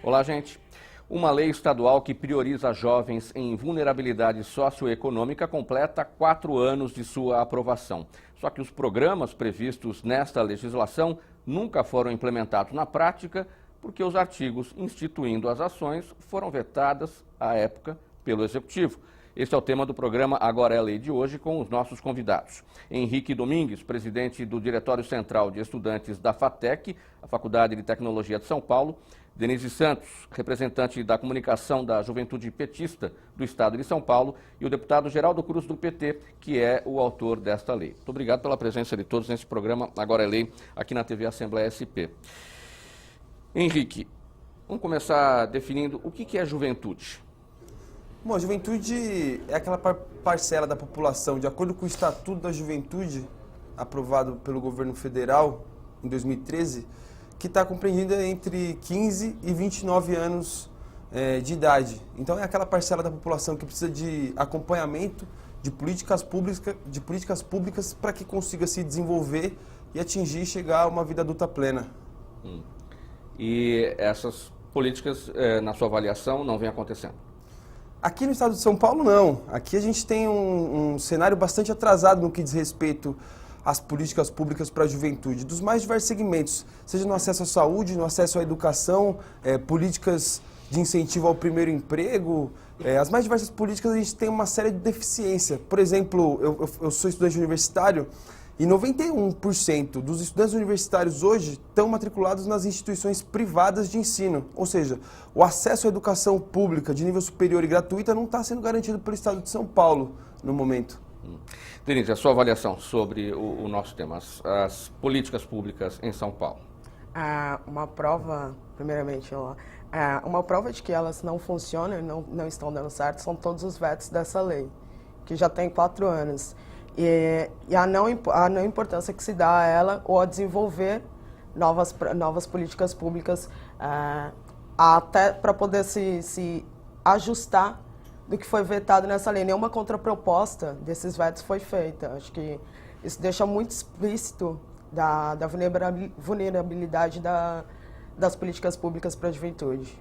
Olá, gente. Uma lei estadual que prioriza jovens em vulnerabilidade socioeconômica completa 4 anos de sua aprovação. Só que os programas previstos nesta legislação nunca foram implementados na prática porque os artigos instituindo as ações foram vetados à época pelo Executivo. Este é o tema do programa Agora é a Lei de hoje com os nossos convidados. Henrique Domingues, presidente do Diretório Central de Estudantes da FATEC, a Faculdade de Tecnologia de São Paulo. Denise Santos, representante da comunicação da Juventude Petista do Estado de São Paulo, e o deputado Geraldo Cruz do PT, que é o autor desta lei. Muito obrigado pela presença de todos nesse programa Agora é Lei, aqui na TV Assembleia SP. Henrique, vamos começar definindo o que é juventude. Bom, a juventude é aquela parcela da população, de acordo com o Estatuto da Juventude, aprovado pelo governo federal em 2013, que está compreendida entre 15 e 29 anos de idade. Então é aquela parcela da população que precisa de acompanhamento, de políticas públicas para que consiga se desenvolver e atingir e chegar a uma vida adulta plena. E essas políticas, na sua avaliação, não vêm acontecendo? Aqui no estado de São Paulo, não. Aqui a gente tem um cenário bastante atrasado no que diz respeito às políticas públicas para a juventude, dos mais diversos segmentos, seja no acesso à saúde, no acesso à educação, políticas de incentivo ao primeiro emprego. As mais diversas políticas a gente tem uma série de deficiência. Por exemplo, eu sou estudante universitário e 91% dos estudantes universitários hoje estão matriculados nas instituições privadas de ensino. Ou seja, o acesso à educação pública de nível superior e gratuita não está sendo garantido pelo estado de São Paulo no momento. Denise, a sua avaliação sobre o nosso tema, as políticas públicas em São Paulo. Uma prova, primeiramente, uma prova de que elas não funcionam e não estão dando certo são todos os vetos dessa lei, que já tem 4 anos. E a não importância que se dá a ela ou a desenvolver novas políticas públicas até para poder se ajustar do que foi vetado nessa lei. Nenhuma contraproposta desses vetos foi feita. Acho que isso deixa muito explícito da vulnerabilidade das políticas públicas para a juventude.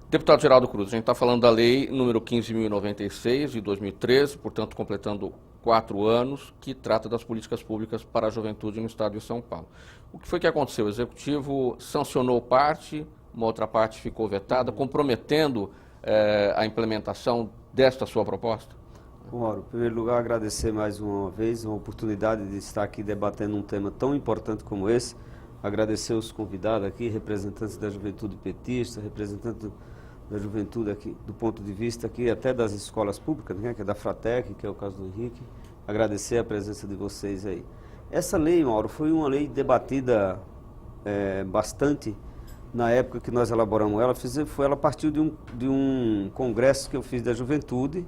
Deputado Geraldo Cruz, a gente está falando da lei número 15.096 de 2013, portanto completando 4 anos, que trata das políticas públicas para a juventude no estado de São Paulo. O que foi que aconteceu? O Executivo sancionou parte, uma outra parte ficou vetada, comprometendo a implementação desta sua proposta? Bom, Mauro, em primeiro lugar, agradecer mais uma vez a oportunidade de estar aqui debatendo um tema tão importante como esse. Agradecer os convidados aqui, representantes da juventude petista, representantes da juventude aqui, do ponto de vista aqui até das escolas públicas, né, que é da FATEC, que é o caso do Henrique. Agradecer a presença de vocês aí. Essa lei, Mauro, foi uma lei debatida bastante na época que nós elaboramos ela. Ela partiu de um congresso que eu fiz da juventude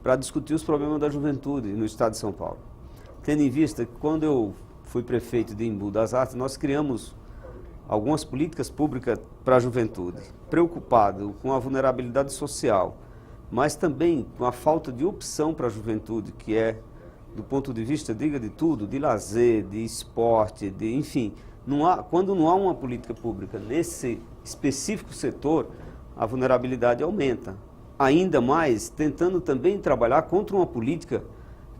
para discutir os problemas da juventude no estado de São Paulo. Tendo em vista que quando eu fui prefeito de Embu das Artes, nós criamos algumas políticas públicas para a juventude, preocupado com a vulnerabilidade social, mas também com a falta de opção para a juventude, que é, do ponto de vista, diga de tudo, de lazer, de esporte, enfim, quando não há uma política pública nesse específico setor, a vulnerabilidade aumenta. Ainda mais, tentando também trabalhar contra uma política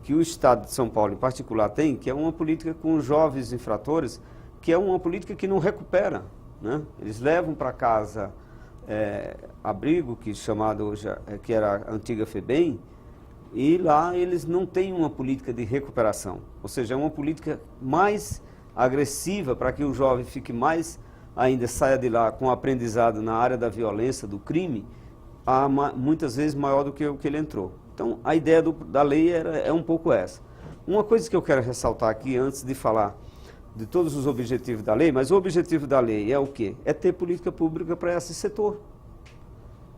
que o Estado de São Paulo, em particular, tem, que é uma política com jovens infratores, que é uma política que não recupera, né? Eles levam para casa abrigo, chamado hoje, que era a antiga FEBEM, e lá eles não têm uma política de recuperação. Ou seja, é uma política mais agressiva para que o jovem fique mais, ainda saia de lá com aprendizado na área da violência, do crime, muitas vezes maior do que o que ele entrou. Então, a ideia da lei é um pouco essa. Uma coisa que eu quero ressaltar aqui, antes de falar de todos os objetivos da lei, mas o objetivo da lei é o quê? É ter política pública para esse setor.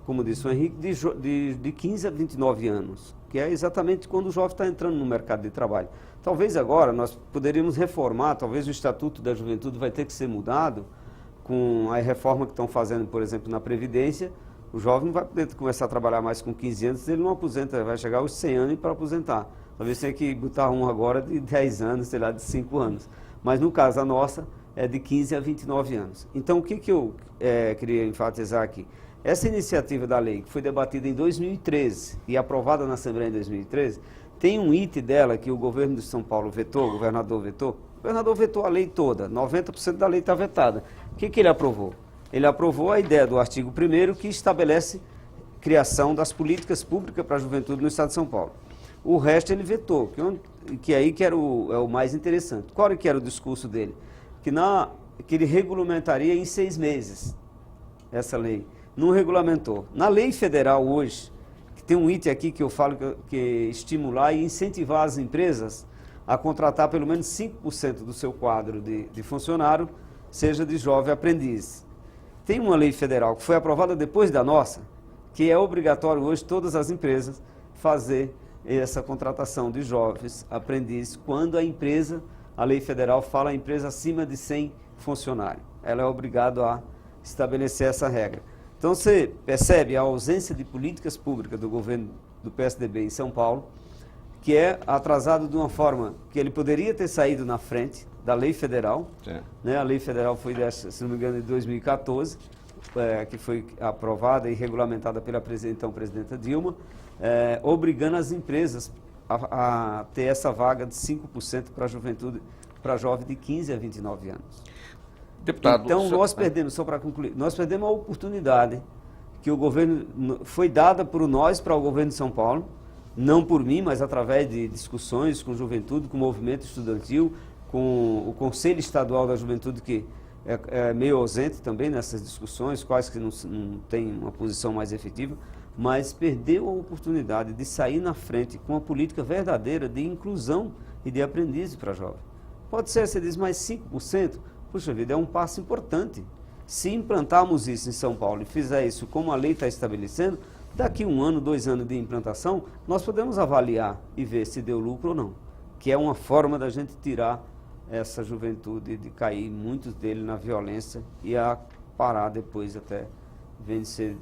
Como disse o Henrique, de 15 a 29 anos, que é exatamente quando o jovem está entrando no mercado de trabalho. Talvez agora nós poderíamos reformar, talvez o Estatuto da Juventude vai ter que ser mudado, com a reforma que estão fazendo, por exemplo, na Previdência. O jovem não vai poder começar a trabalhar mais com 15 anos, ele não aposenta, vai chegar aos 100 anos para aposentar. Talvez tenha que botar um agora de 10 anos, sei lá, de 5 anos. Mas no caso a nossa, de 15 a 29 anos. Então, o que eu queria enfatizar aqui? Essa iniciativa da lei, que foi debatida em 2013 e aprovada na Assembleia em 2013, tem um item dela que o governo de São Paulo vetou, o governador vetou a lei toda, 90% da lei está vetada. O que ele aprovou? Ele aprovou a ideia do artigo 1º que estabelece criação das políticas públicas para a juventude no Estado de São Paulo. O resto ele vetou, que era o mais interessante. Qual que era o discurso dele? Que ele regulamentaria em 6 meses essa lei. Não regulamentou. Na lei federal hoje, que tem um item aqui que eu falo que é estimular e incentivar as empresas a contratar pelo menos 5% do seu quadro de funcionário, seja de jovem aprendiz. Tem uma lei federal que foi aprovada depois da nossa, que é obrigatório hoje todas as empresas fazer essa contratação de jovens aprendizes quando a lei federal fala a empresa acima de 100 funcionários. Ela é obrigada a estabelecer essa regra. Então você percebe a ausência de políticas públicas do governo do PSDB em São Paulo, que é atrasado de uma forma que ele poderia ter saído na frente da lei federal. Né? A lei federal foi, se não me engano, de 2014, que foi aprovada e regulamentada pela então presidenta Dilma, obrigando as empresas a ter essa vaga de 5% para a juventude, para jovem de 15 a 29 anos. Deputado, então nós perdemos, só para concluir, nós perdemos a oportunidade que o governo foi dada por nós para o governo de São Paulo, não por mim, mas através de discussões com juventude, com o movimento estudantil, com o Conselho Estadual da Juventude, que é meio ausente também nessas discussões, quase que não tem uma posição mais efetiva, mas perdeu a oportunidade de sair na frente com uma política verdadeira de inclusão e de aprendizes para jovem. Pode ser, você diz, mais 5%, puxa vida, é um passo importante. Se implantarmos isso em São Paulo e fizer isso como a lei está estabelecendo, daqui 1 ano, 2 anos de implantação, nós podemos avaliar e ver se deu lucro ou não, que é uma forma da gente tirar essa juventude, de cair muitos deles na violência e a parar depois até vencer,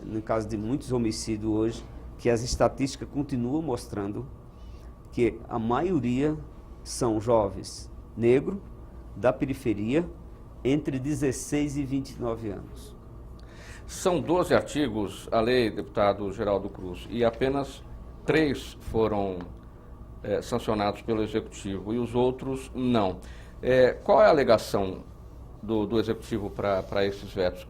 no caso de muitos homicídios hoje, que as estatísticas continuam mostrando que a maioria são jovens negros, da periferia, entre 16 e 29 anos. São 12 artigos a lei, deputado Geraldo Cruz, e apenas 3 foram sancionados pelo Executivo e os outros não. Qual é a alegação do Executivo para esses vetos?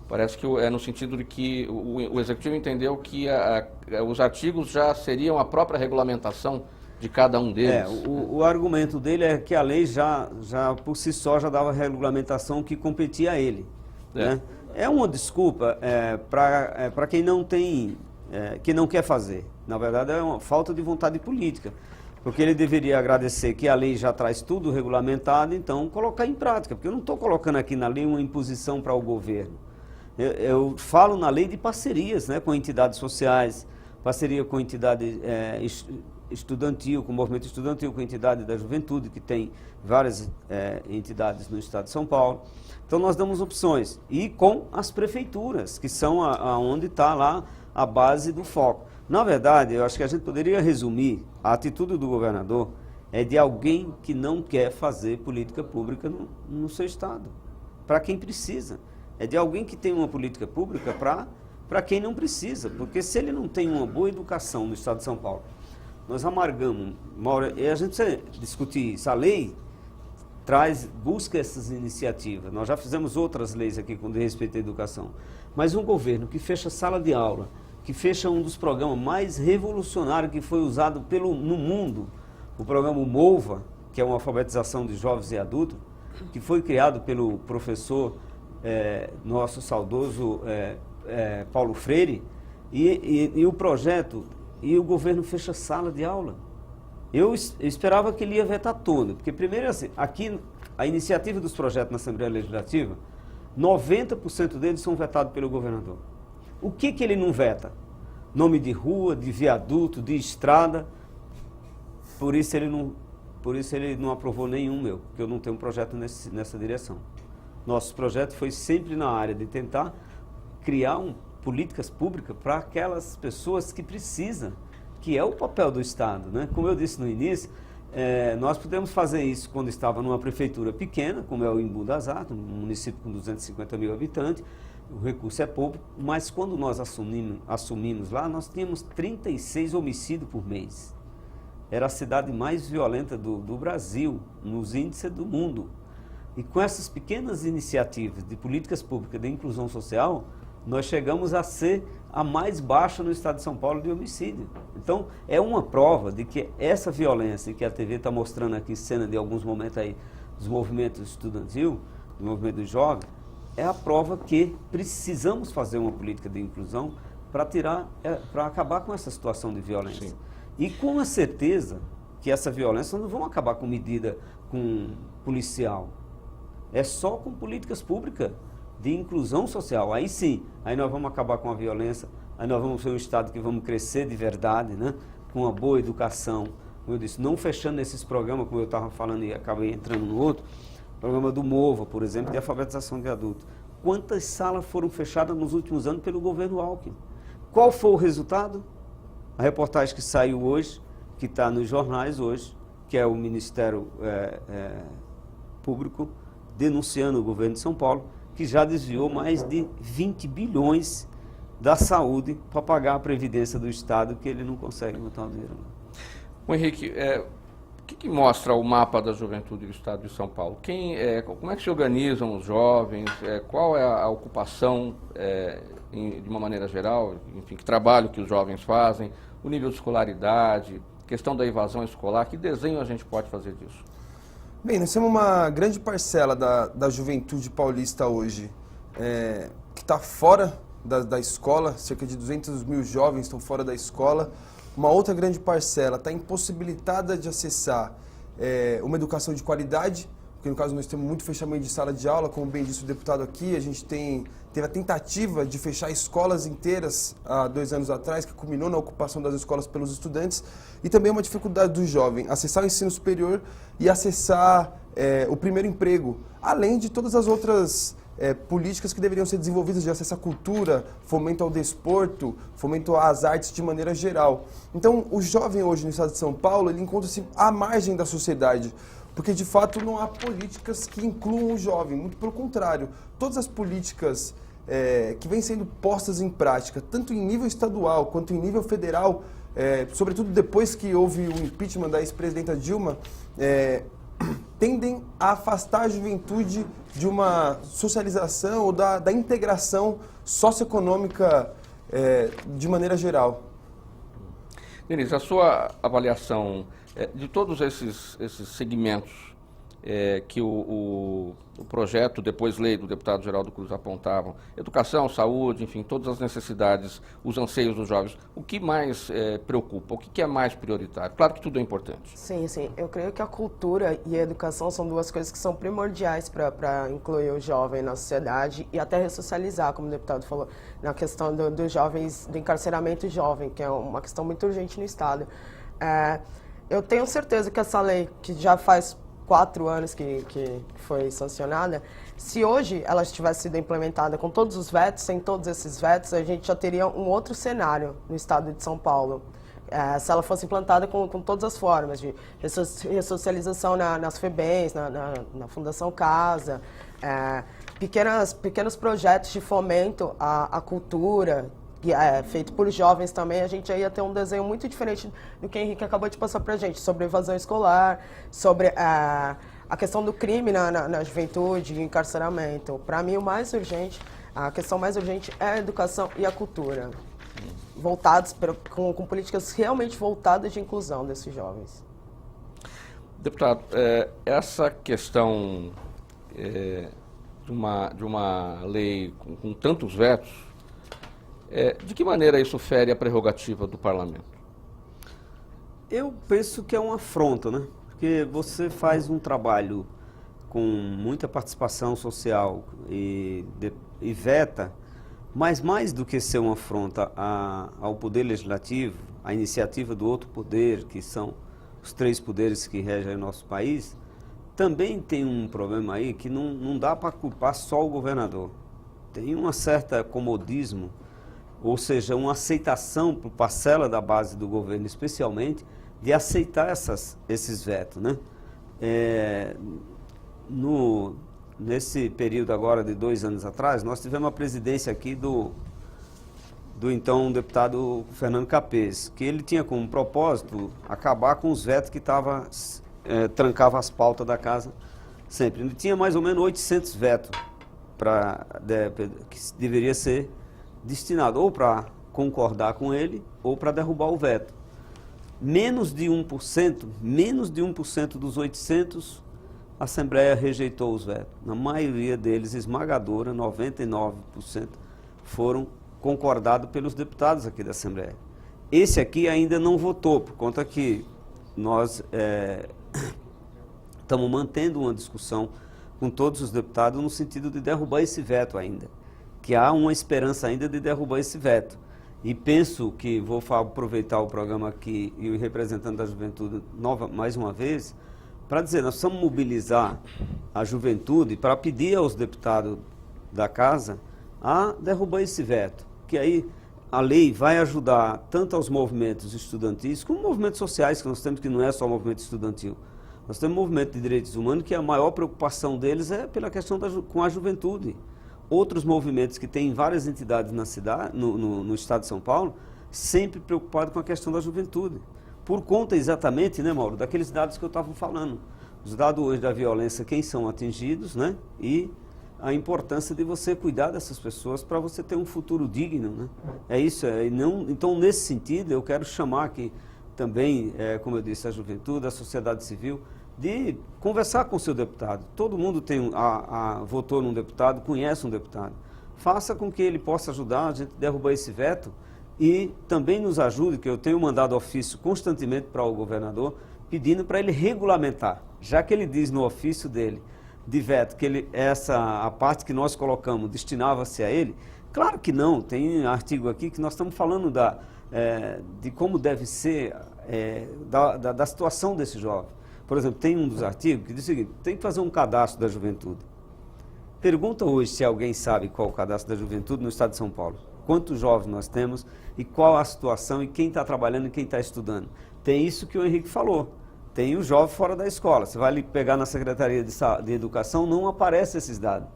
Parece que é no sentido de que o Executivo entendeu que os artigos já seriam a própria regulamentação de cada um deles. O argumento dele é que a lei já por si só já dava regulamentação que competia a ele. Né? É uma desculpa para quem não tem, que não quer fazer. Na verdade, é uma falta de vontade política. Porque ele deveria agradecer que a lei já traz tudo regulamentado, então colocar em prática. Porque eu não estou colocando aqui na lei uma imposição para o governo. Eu falo na lei de parcerias, né, com entidades sociais, parceria com entidade estudantil, com o movimento estudantil, com a entidade da juventude, que tem várias entidades no estado de São Paulo. Então nós damos opções. E com as prefeituras, que são onde está lá a base do foco. Na verdade, eu acho que a gente poderia resumir, a atitude do governador é de alguém que não quer fazer política pública no seu estado, para quem precisa. É de alguém que tem uma política pública para quem não precisa, porque se ele não tem uma boa educação no estado de São Paulo, nós amargamos, e a gente precisa discutir isso. A lei busca essas iniciativas. Nós já fizemos outras leis aqui com respeito à educação. Mas um governo que fecha sala de aula, que fecha um dos programas mais revolucionários que foi usado no mundo, o programa MOVA, que é uma alfabetização de jovens e adultos, que foi criado pelo professor nosso saudoso Paulo Freire, e o projeto, e o governo fecha sala de aula. Eu esperava que ele ia vetar todo, porque primeiro assim, aqui a iniciativa dos projetos na Assembleia Legislativa, 90% deles são vetados pelo governador. O que ele não veta? Nome de rua, de viaduto, de estrada. Por isso ele não aprovou nenhum meu, porque eu não tenho um projeto nessa direção. Nosso projeto foi sempre na área de tentar criar políticas públicas para aquelas pessoas que precisam, que é o papel do Estado, né? Como eu disse no início, Nós podemos fazer isso quando estava numa prefeitura pequena, como é o Embu das Artes, um município com 250 mil habitantes, o recurso é pouco, mas quando nós assumimos lá, nós tínhamos 36 homicídios por mês. Era a cidade mais violenta do Brasil, nos índices do mundo. E com essas pequenas iniciativas de políticas públicas de inclusão social, nós chegamos a ser a mais baixa no estado de São Paulo de homicídio. Então, é uma prova de que essa violência que a TV está mostrando aqui, cena de alguns momentos aí, dos movimentos estudantil, do movimento dos jovens, é a prova que precisamos fazer uma política de inclusão para acabar com essa situação de violência. Sim. E com a certeza que essa violência não vai acabar com medida com policial. É só com políticas públicas de inclusão social. Aí sim, aí nós vamos acabar com a violência, aí nós vamos ser um Estado que vamos crescer de verdade, né? Com uma boa educação. Como eu disse, não fechando esses programas, como eu estava falando e acabei entrando no outro, programa do MOVA, por exemplo, de alfabetização de adultos. Quantas salas foram fechadas nos últimos anos pelo governo Alckmin? Qual foi o resultado? A reportagem que saiu hoje, que está nos jornais hoje, que é o Ministério Público denunciando o governo de São Paulo, que já desviou mais de 20 bilhões da saúde para pagar a previdência do Estado, que ele não consegue botar o dinheiro lá. O Henrique, o que mostra o mapa da juventude do Estado de São Paulo? Como é que se organizam os jovens? Qual é a ocupação, de uma maneira geral? Enfim, que trabalho que os jovens fazem? O nível de escolaridade? Questão da evasão escolar? Que desenho a gente pode fazer disso? Bem, nós temos uma grande parcela da juventude paulista hoje que está fora da escola, cerca de 200 mil jovens estão fora da escola. Uma outra grande parcela está impossibilitada de acessar uma educação de qualidade, porque no caso nós temos muito fechamento de sala de aula, como bem disse o deputado aqui, a gente teve a tentativa de fechar escolas inteiras há 2 anos atrás, que culminou na ocupação das escolas pelos estudantes, e também uma dificuldade do jovem acessar o ensino superior e acessar o primeiro emprego, além de todas as outras políticas que deveriam ser desenvolvidas de acesso à cultura, fomento ao desporto, fomento às artes de maneira geral. Então, o jovem hoje no estado de São Paulo, ele encontra-se à margem da sociedade, porque de fato não há políticas que incluam o jovem, muito pelo contrário. Todas as políticas que vêm sendo postas em prática, tanto em nível estadual quanto em nível federal, sobretudo depois que houve o impeachment da ex-presidenta Dilma, tendem a afastar a juventude de uma socialização ou da integração socioeconômica de maneira geral. Denise, a sua avaliação de todos esses segmentos que o projeto, depois lei do deputado Geraldo Cruz apontavam, educação, saúde, enfim, todas as necessidades, os anseios dos jovens, o que mais preocupa, o que é mais prioritário? Claro que tudo é importante. Sim, sim. Eu creio que a cultura e a educação são 2 coisas que são primordiais para incluir o jovem na sociedade e até ressocializar, como o deputado falou, na questão dos jovens, do encarceramento jovem, que é uma questão muito urgente no Estado. Eu tenho certeza que essa lei, que já faz 4 anos que foi sancionada, se hoje ela tivesse sido implementada com todos os vetos, sem todos esses vetos, a gente já teria um outro cenário no estado de São Paulo. Se ela fosse implantada com todas as formas de ressocialização nas FEBEMs, na Fundação Casa, pequenos projetos de fomento à cultura, feito por jovens também, a gente ia ter um desenho muito diferente do que o Henrique acabou de passar para a gente, sobre evasão escolar, sobre a questão do crime na juventude, encarceramento. Para mim, a questão mais urgente é a educação e a cultura, voltados com políticas realmente voltadas de inclusão desses jovens. Deputado, essa questão de uma lei com tantos vetos, de que maneira isso fere a prerrogativa do parlamento? Eu penso que é uma afronta, né? Porque você faz um trabalho com muita participação social e veta, mas mais do que ser uma afronta ao poder legislativo, à iniciativa do outro poder, que são os 3 poderes que regem o nosso país, também tem um problema aí que não dá para culpar só o governador. Tem uma certa comodismo, ou seja, uma aceitação por parcela da base do governo, especialmente, de aceitar esses vetos, né? Nesse período agora de 2 anos atrás, nós tivemos a presidência aqui do então deputado Fernando Capês, que ele tinha como propósito acabar com os vetos que trancavam as pautas da casa sempre. Ele tinha mais ou menos 800 vetos que deveria ser destinado ou para concordar com ele ou para derrubar o veto. Menos de 1% dos 800, a Assembleia rejeitou os vetos. Na maioria deles, esmagadora, 99%, foram concordados pelos deputados aqui da Assembleia. Esse aqui ainda não votou, por conta que nós estamos mantendo uma discussão com todos os deputados no sentido de derrubar esse veto ainda, que há uma esperança ainda de derrubar esse veto. E penso que vou aproveitar o programa aqui e o representante da juventude mais uma vez, para dizer, nós precisamos mobilizar a juventude para pedir aos deputados da casa a derrubar esse veto, que aí a lei vai ajudar tanto aos movimentos estudantis como movimentos sociais, que nós temos, que não é só movimento estudantil. Nós temos um movimento de direitos humanos que a maior preocupação deles é pela questão com a juventude. Outros movimentos que têm várias entidades na cidade, no estado de São Paulo, sempre preocupados com a questão da juventude. Por conta exatamente, né, Mauro, daqueles dados que eu estava falando. Os dados hoje da violência, quem são atingidos, né, e a importância de você cuidar dessas pessoas para você ter um futuro digno, né? É isso. Então, nesse sentido, eu quero chamar aqui também, como eu disse, a juventude, a sociedade civil, de conversar com o seu deputado. Todo mundo votou num deputado, conhece um deputado. Faça com que ele possa ajudar a gente a derrubar esse veto e também nos ajude, que eu tenho mandado ofício constantemente para o governador, pedindo para ele regulamentar, já que ele diz no ofício dele, de veto, que a parte que nós colocamos destinava-se a ele. Claro que não, tem artigo aqui que nós estamos falando de como deve ser, da situação desse jovem. Por exemplo, tem um dos artigos que diz o seguinte: tem que fazer um cadastro da juventude. Pergunta hoje se alguém sabe qual é o cadastro da juventude no estado de São Paulo. Quantos jovens nós temos e qual a situação e quem está trabalhando e quem está estudando. Tem isso que o Henrique falou. Tem o jovem fora da escola. Você vai ali pegar na Secretaria de Educação, não aparecem esses dados.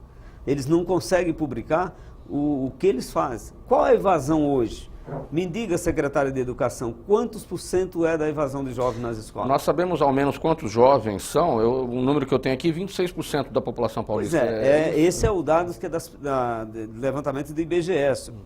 Eles não conseguem publicar o que eles fazem. Qual é a evasão hoje? Me diga, secretário de Educação, quantos % é da evasão de jovens nas escolas? Nós sabemos ao menos quantos jovens são. O número que eu tenho aqui, 26% da população paulista. Pois esse é o dado que é do levantamento do IBGE.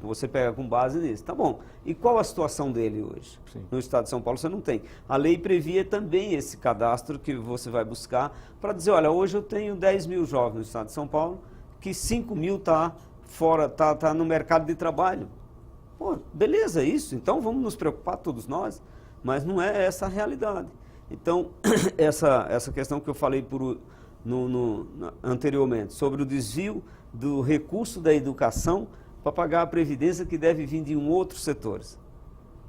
Você pega com base nisso. Tá bom. E qual a situação dele hoje? Sim. No estado de São Paulo você não tem. A lei previa também esse cadastro que você vai buscar para dizer, olha, hoje eu tenho 10 mil jovens no estado de São Paulo, que 5 mil está fora, tá no mercado de trabalho. Pô, beleza, isso, então vamos nos preocupar todos nós, mas não é essa a realidade. Então, essa questão que eu falei anteriormente, sobre o desvio do recurso da educação para pagar a previdência que deve vir de outros setores.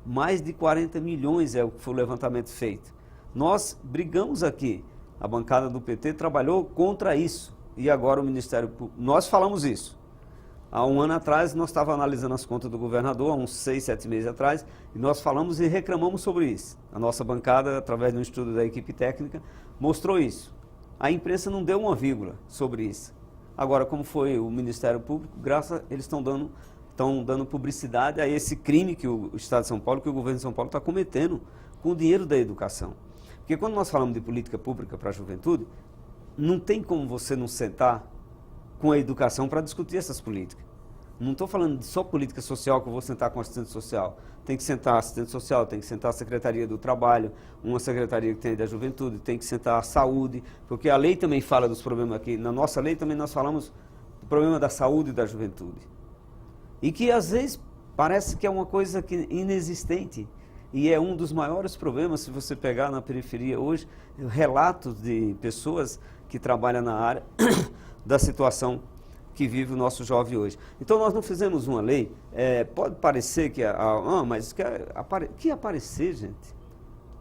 Mais de 40 milhões é o que foi o levantamento feito. Nós brigamos aqui, a bancada do PT trabalhou contra isso, e agora o Ministério Público, nós falamos isso. Há um ano atrás, nós estávamos analisando as contas do governador, há uns 6, 7 meses atrás, e nós falamos e reclamamos sobre isso. A nossa bancada, através de um estudo da equipe técnica, mostrou isso. A imprensa não deu uma vírgula sobre isso. Agora, como foi o Ministério Público, eles estão dando publicidade a esse crime que o Estado de São Paulo, que o governo de São Paulo está cometendo com o dinheiro da educação. Porque quando nós falamos de política pública para a juventude, não tem como você não sentar com a educação para discutir essas políticas. Não estou falando de só política social que eu vou sentar com assistente social. Tem que sentar assistente social, tem que sentar a Secretaria do Trabalho, uma secretaria que tem da Juventude, tem que sentar a Saúde, porque a lei também fala dos problemas aqui. Na nossa lei também nós falamos do problema da saúde e da juventude. E que às vezes parece que é uma coisa inexistente. E é um dos maiores problemas, se você pegar na periferia hoje, relatos de pessoas que trabalham na área da situação que vive o nosso jovem hoje. Então nós não fizemos uma lei, pode parecer que mas que aparecer, gente?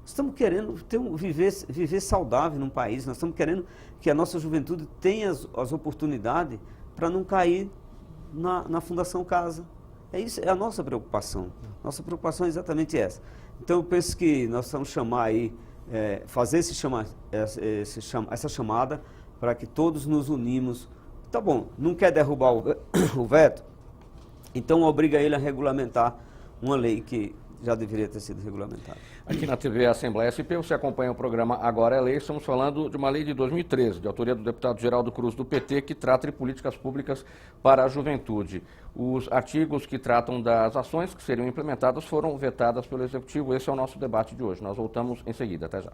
Estamos querendo viver saudável num país, nós estamos querendo que a nossa juventude tenha as oportunidades para não cair na Fundação Casa. É isso, é a nossa preocupação. Nossa preocupação é exatamente essa. Então eu penso que nós vamos chamar aí, fazer essa chamada para que todos nos unimos. Tá bom, não quer derrubar o veto? Então obriga ele a regulamentar uma lei que já deveria ter sido regulamentada. Aqui na TV Assembleia SP, você acompanha o programa Agora é Lei. Estamos falando de uma lei de 2013, de autoria do deputado Geraldo Cruz, do PT, que trata de políticas públicas para a juventude. Os artigos que tratam das ações que seriam implementadas foram vetadas pelo Executivo. Esse é o nosso debate de hoje. Nós voltamos em seguida. Até já.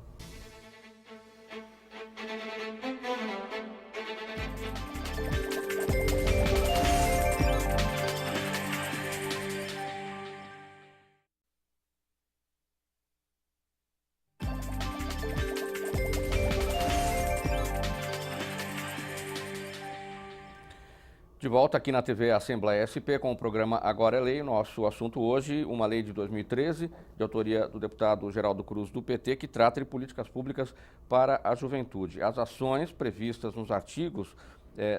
De volta aqui na TV Assembleia SP com o programa Agora é Lei. Nosso assunto hoje, uma lei de 2013, de autoria do deputado Geraldo Cruz, do PT, que trata de políticas públicas para a juventude. As ações previstas nos artigos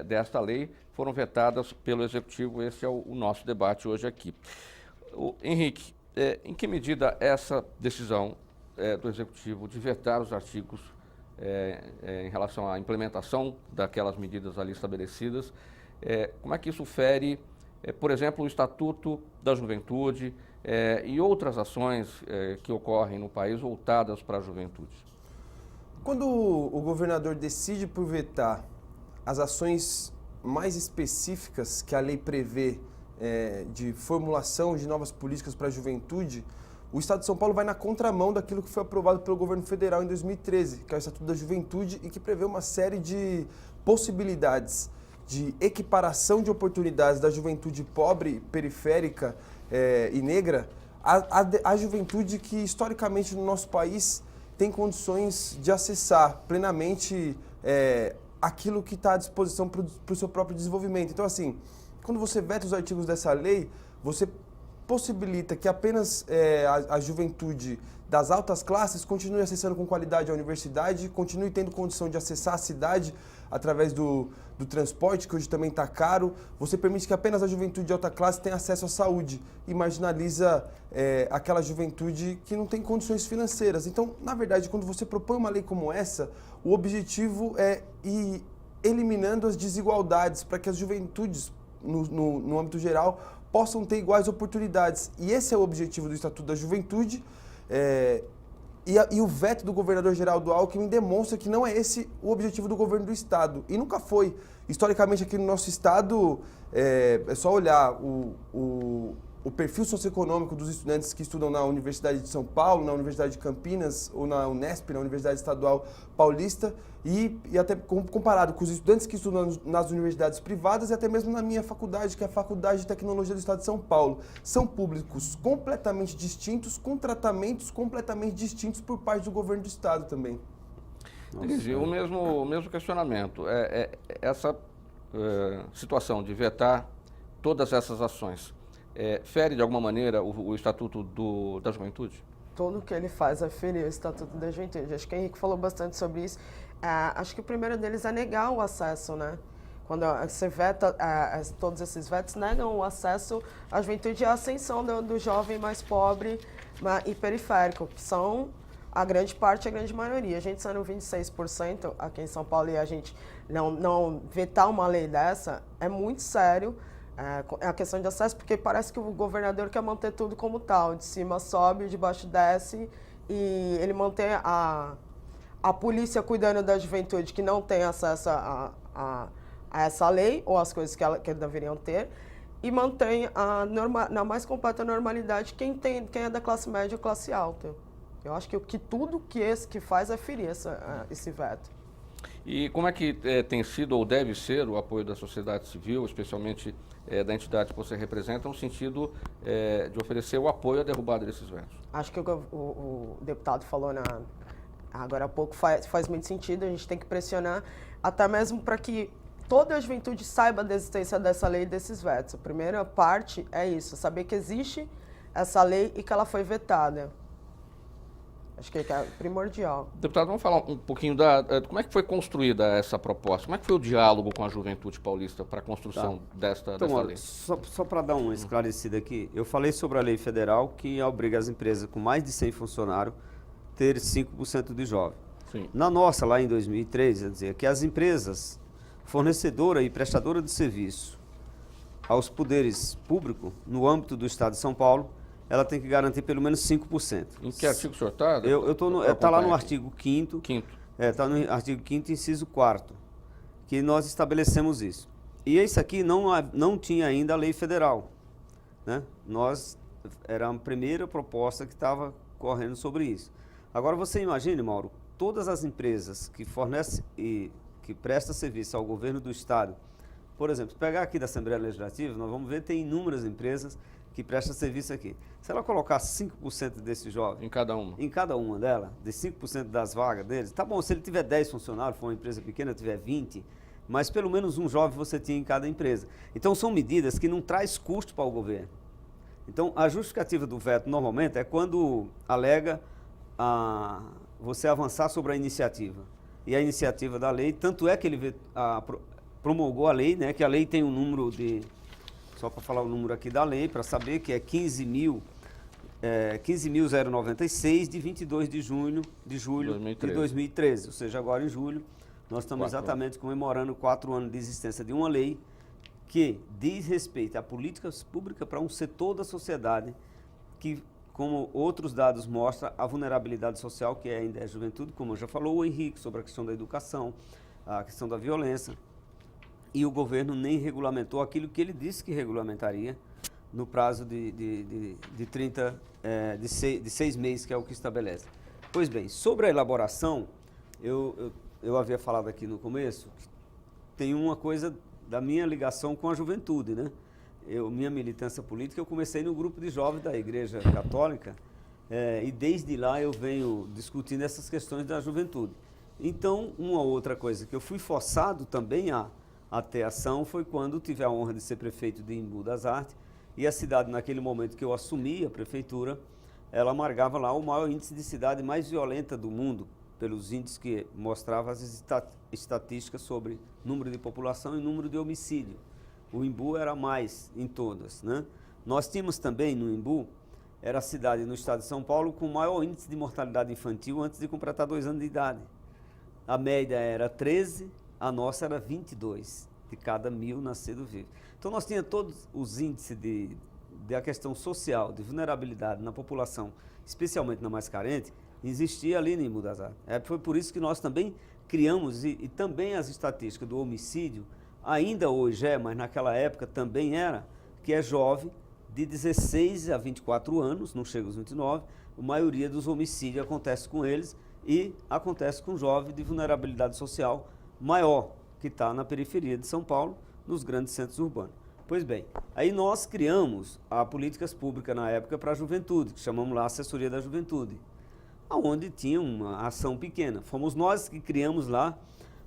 desta lei foram vetadas pelo Executivo. Esse é o nosso debate hoje aqui. Henrique, em que medida essa decisão do Executivo de vetar os artigos em relação à implementação daquelas medidas ali estabelecidas, como é que isso fere, por exemplo, o Estatuto da Juventude e outras ações que ocorrem no país voltadas para a juventude? Quando o governador decide por vetar as ações mais específicas que a lei prevê de formulação de novas políticas para a juventude, o Estado de São Paulo vai na contramão daquilo que foi aprovado pelo governo federal em 2013, que é o Estatuto da Juventude e que prevê uma série de possibilidades de equiparação de oportunidades da juventude pobre, periférica e negra à juventude que historicamente no nosso país tem condições de acessar plenamente aquilo que está à disposição para o seu próprio desenvolvimento. Então, assim, quando você veta os artigos dessa lei, você possibilita que apenas a juventude das altas classes continue acessando com qualidade a universidade, continue tendo condição de acessar a cidade através do transporte, que hoje também está caro. Você permite que apenas a juventude de alta classe tenha acesso à saúde e marginaliza aquela juventude que não tem condições financeiras. Então, na verdade, quando você propõe uma lei como essa, o objetivo é ir eliminando as desigualdades para que as juventudes, no âmbito geral, possam ter iguais oportunidades. E esse é o objetivo do Estatuto da Juventude. E o veto do governador Geraldo Alckmin demonstra que não é esse o objetivo do governo do Estado. E nunca foi. Historicamente, aqui no nosso Estado, é só olhar o perfil socioeconômico dos estudantes que estudam na Universidade de São Paulo, na Universidade de Campinas ou na Unesp, na Universidade Estadual Paulista, e até comparado com os estudantes que estudam nas universidades privadas e até mesmo na minha faculdade, que é a Faculdade de Tecnologia do Estado de São Paulo. São públicos completamente distintos, com tratamentos completamente distintos por parte do governo do Estado também. Elise, o mesmo questionamento. Essa situação de vetar todas essas ações fere de alguma maneira o Estatuto da Juventude? Tudo que ele faz é ferir o Estatuto da Juventude. Acho que o Henrique falou bastante sobre isso. Acho que o primeiro deles é negar o acesso, né? Quando você veta, todos esses vetos negam o acesso à juventude e à ascensão do jovem mais pobre e periférico, que são a grande parte, a grande maioria. A gente sendo 26% aqui em São Paulo e a gente não vetar uma lei dessa é muito sério. É a questão de acesso, porque parece que o governador quer manter tudo como tal. De cima sobe, de baixo desce, e ele mantém a polícia cuidando da juventude que não tem acesso a essa lei, ou as coisas que deveriam ter, e mantém na mais completa normalidade quem é da classe média ou classe alta. Eu acho que tudo que faz é ferir esse veto. E como é que tem sido ou deve ser o apoio da sociedade civil, especialmente da entidade que você representa, no sentido de oferecer o apoio à derrubada desses vetos? Acho que o deputado falou agora há pouco faz muito sentido. A gente tem que pressionar até mesmo para que toda a juventude saiba da existência dessa lei e desses vetos. A primeira parte é isso, saber que existe essa lei e que ela foi vetada. Acho que é primordial. Deputado, vamos falar um pouquinho de como é que foi construída essa proposta? Como é que foi o diálogo com a juventude paulista para a construção desta lei? Só para dar uma esclarecida aqui, eu falei sobre a lei federal que obriga as empresas com mais de 100 funcionários ter 5% de jovem. Sim. Na nossa, lá em 2003, quer dizer, que as empresas fornecedoras e prestadoras de serviço aos poderes públicos, no âmbito do Estado de São Paulo, ela tem que garantir pelo menos 5%. Em que artigo o senhor está? Está lá no artigo 5º. Quinto. Está no artigo 5º, inciso 4º, que nós estabelecemos isso. E isso aqui não tinha ainda a lei federal, né? Era a primeira proposta que estava correndo sobre isso. Agora você imagine, Mauro, todas as empresas que fornecem e que prestam serviço ao governo do Estado, por exemplo, pegar aqui da Assembleia Legislativa, nós vamos ver, tem inúmeras empresas que prestam serviço aqui. Se ela colocar 5% desses jovens... Em cada uma? Em cada uma delas, de 5% das vagas deles, tá bom, se ele tiver 10 funcionários, for uma empresa pequena, tiver 20, mas pelo menos um jovem você tinha em cada empresa. Então são medidas que não traz custo para o governo. Então a justificativa do veto normalmente é quando alega você avançar sobre a iniciativa. E a iniciativa da lei, tanto é que ele promulgou a lei, né, que a lei tem um número de... Só para falar o número aqui da lei, para saber que é 15.096 de 22 de julho de 2013. Ou seja, agora em julho, nós estamos exatamente comemorando 4 anos de existência de uma lei que diz respeito a políticas públicas para um setor da sociedade que, como outros dados mostram, a vulnerabilidade social, que ainda é a juventude, como já falou o Henrique, sobre a questão da educação, a questão da violência. E o governo nem regulamentou aquilo que ele disse que regulamentaria no prazo de 6 meses, que é o que estabelece. Pois bem, sobre a elaboração, eu havia falado aqui no começo, que tem uma coisa da minha ligação com a juventude, né? Minha militância política, eu comecei no grupo de jovens da Igreja Católica, e desde lá eu venho discutindo essas questões da juventude. Então, uma outra coisa que eu fui forçado também a ter ação foi quando tive a honra de ser prefeito de Embu das Artes, e a cidade, naquele momento que eu assumi a prefeitura, ela amargava lá o maior índice de cidade mais violenta do mundo, pelos índices que mostravam as estatísticas sobre número de população e número de homicídio. O Embu era mais em todas, né? Nós tínhamos também no Embu, era a cidade no estado de São Paulo com o maior índice de mortalidade infantil antes de completar 2 anos de idade. A média era 13, a nossa era 22 de cada 1.000 nascidos vivos. Então nós tínhamos todos os índices da questão social, de vulnerabilidade na população, especialmente na mais carente, existia ali em Embu das Artes. Foi por isso que nós também criamos, e também as estatísticas do homicídio, ainda hoje mas naquela época também era, que é jovem, de 16 a 24 anos, não chega aos 29, a maioria dos homicídios acontece com eles e acontece com jovem de vulnerabilidade social maior, que está na periferia de São Paulo, nos grandes centros urbanos. Pois bem, aí nós criamos a políticas públicas na época para a juventude, que chamamos lá Assessoria da Juventude, onde tinha uma ação pequena. Fomos nós que criamos lá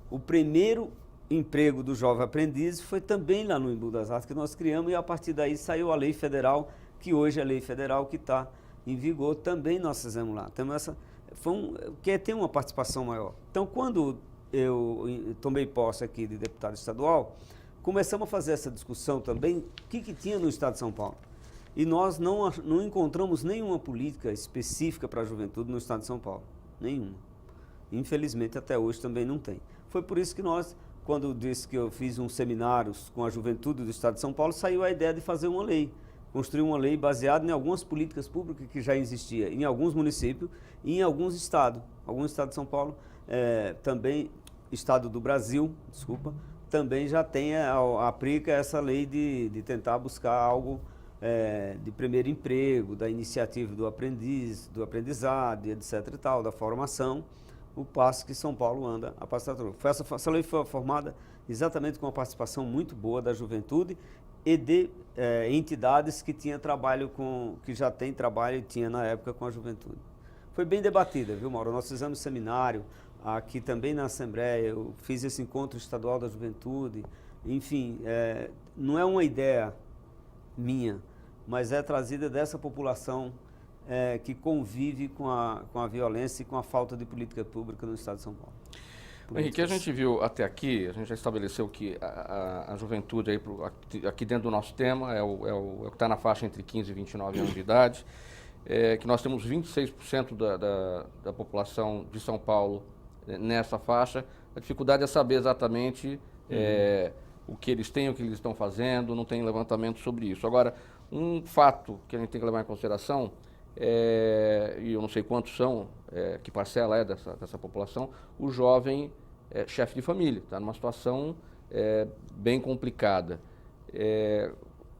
o primeiro emprego do jovem aprendiz, foi também lá no Embu das Artes que nós criamos, e a partir daí saiu a lei federal, que hoje é a lei federal que está em vigor, também nós fizemos lá. Temos que tem uma participação maior. Então, quando eu tomei posse aqui de deputado estadual, começamos a fazer essa discussão também, o que tinha no estado de São Paulo. E nós não encontramos nenhuma política específica para a juventude no estado de São Paulo. Nenhuma. Infelizmente, até hoje também não tem. Foi por isso que nós, quando eu disse que eu fiz uns seminários com a juventude do estado de São Paulo, saiu a ideia de fazer uma lei. Construir uma lei baseada em algumas políticas públicas que já existiam em alguns municípios e em alguns estados. Alguns estados de São Paulo, também, estado do Brasil, desculpa, também já aplica essa lei de tentar buscar algo de primeiro emprego, da iniciativa do aprendiz, do aprendizado, etc. e tal, da formação, o passo que São Paulo anda a passar. Essa lei foi formada exatamente com uma participação muito boa da juventude e de entidades que já tem trabalho e tinha na época com a juventude. Foi bem debatida, viu, Mauro? Nós fizemos seminário aqui também na Assembleia, eu fiz esse encontro estadual da juventude, enfim, não é uma ideia minha, mas é trazida dessa população que convive com a violência e com a falta de política pública no estado de São Paulo. Henrique, a gente viu até aqui, a gente já estabeleceu que a juventude, aí, aqui dentro do nosso tema, é o que está na faixa entre 15 e 29 anos de idade, que nós temos 26% da população de São Paulo nessa faixa. A dificuldade é saber exatamente o que eles têm, o que eles estão fazendo, não tem levantamento sobre isso. Agora, um fato que a gente tem que levar em consideração, e eu não sei quantos são, que parcela é dessa população, o jovem chefe de família, está numa situação bem complicada.